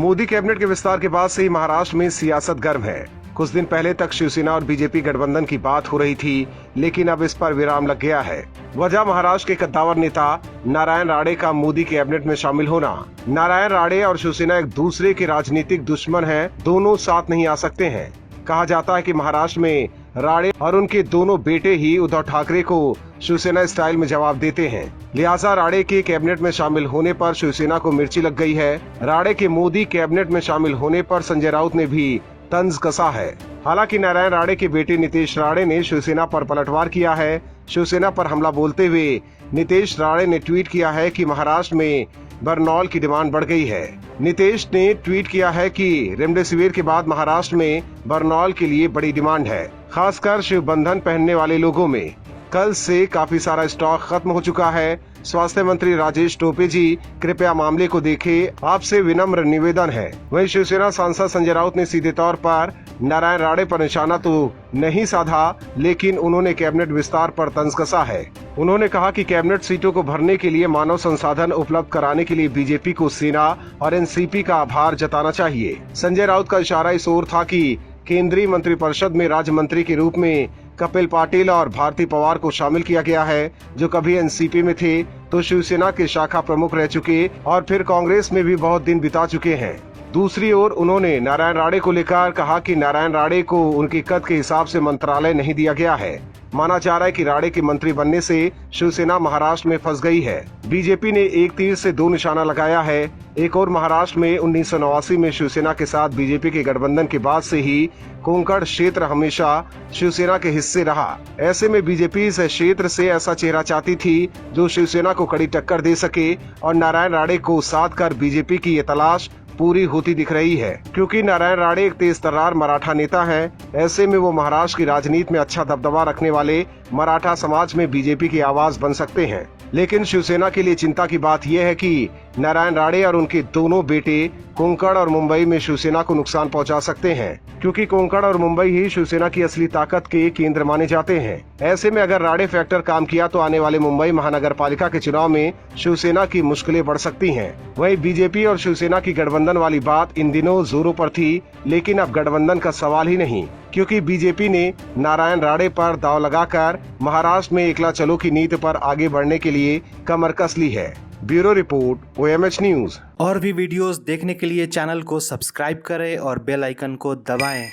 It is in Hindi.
मोदी कैबिनेट के विस्तार के बाद से ही महाराष्ट्र में सियासत गर्म है। कुछ दिन पहले तक शिवसेना और बीजेपी गठबंधन की बात हो रही थी, लेकिन अब इस पर विराम लग गया है। वजह महाराष्ट्र के कद्दावर नेता नारायण राणे का मोदी कैबिनेट में शामिल होना। नारायण राणे और शिवसेना एक दूसरे के राजनीतिक दुश्मन हैं, दोनों साथ नहीं आ सकते हैं। कहा जाता है कि महाराष्ट्र में राणे और उनके दोनों बेटे ही उद्धव ठाकरे को शिवसेना स्टाइल में जवाब देते हैं। लिहाजा राणे के कैबिनेट में शामिल होने पर शिवसेना को मिर्ची लग गई है। राणे के मोदी कैबिनेट में शामिल होने पर संजय राउत ने भी तंज कसा है। हालांकि नारायण राणे के बेटे नीतीश राणे ने शिवसेना पर पलटवार किया है। शिवसेना पर हमला बोलते हुए नीतीश राणे ने ट्वीट किया है कि महाराष्ट्र में बरनौल की डिमांड बढ़ गई है। नीतीश ने ट्वीट किया है कि रेमडेसिविर के बाद महाराष्ट्र में बरनौल के लिए बड़ी डिमांड है, खासकर शिव बंधन पहनने वाले लोगों में। कल से काफी सारा स्टॉक खत्म हो चुका है। स्वास्थ्य मंत्री राजेश टोपे जी, कृपया मामले को देखें, आपसे विनम्र निवेदन है। वहीं शिवसेना सांसद संजय राउत ने सीधे तौर पर नारायण राणे पर निशाना तो नहीं साधा, लेकिन उन्होंने कैबिनेट विस्तार पर तंज कसा है। उन्होंने कहा कि कैबिनेट सीटों को भरने के लिए मानव संसाधन उपलब्ध कराने के लिए बीजेपी को सेना और एनसीपी का आभार जताना चाहिए। संजय राउत का इशारा इस ओर था कि केंद्रीय मंत्रिपरिषद में राज्य मंत्री के रूप में कपिल पाटिल और भारती पवार को शामिल किया गया है, जो कभी एनसीपी में थे तो शिवसेना के शाखा प्रमुख रह चुके और फिर कांग्रेस में भी बहुत दिन बिता चुके हैं। दूसरी ओर उन्होंने नारायण राणे को लेकर कहा कि नारायण राणे को उनके कद के हिसाब से मंत्रालय नहीं दिया गया है। माना जा रहा है कि राणे के मंत्री बनने से शिवसेना महाराष्ट्र में फंस गई है। बीजेपी ने एक तीर से दो निशाना लगाया है। एक और महाराष्ट्र में 1989 में शिवसेना के साथ बीजेपी के गठबंधन के बाद से ही कोंकण क्षेत्र हमेशा शिवसेना के हिस्से रहा। ऐसे में बीजेपी इस क्षेत्र से ऐसा चेहरा चाहती थी जो शिवसेना को कड़ी टक्कर दे सके, और नारायण राणे को साध कर बीजेपी की ये तलाश पूरी होती दिख रही है। क्योंकि नारायण राणे एक तेज तर्रार मराठा नेता है, ऐसे में वो महाराष्ट्र की राजनीति में अच्छा दबदबा रखने वाले मराठा समाज में बीजेपी की आवाज बन सकते हैं। लेकिन शिवसेना के लिए चिंता की बात यह है कि नारायण राणे और उनके दोनों बेटे कोंकण और मुंबई में शिवसेना को नुकसान पहुंचा सकते हैं, क्योंकि कोंकण और मुंबई ही शिवसेना की असली ताकत के केंद्र माने जाते हैं। ऐसे में अगर राणे फैक्टर काम किया तो आने वाले मुंबई महानगर पालिका के चुनाव में शिवसेना की मुश्किलें बढ़ सकती हैं। वहीं बीजेपी और शिवसेना की गठबंधन वाली बात इन दिनों जोरों पर थी, लेकिन अब गठबंधन का सवाल ही नहीं, क्योंकि बीजेपी ने नारायण राणे पर दांव लगाकर महाराष्ट्र में एकला चलो की नीति पर आगे बढ़ने के लिए कमर कस ली है। Bureau report, OMH news. और भी वीडियोस देखने के लिए चैनल को सब्सक्राइब करें और बेल आइकन को दबाएं।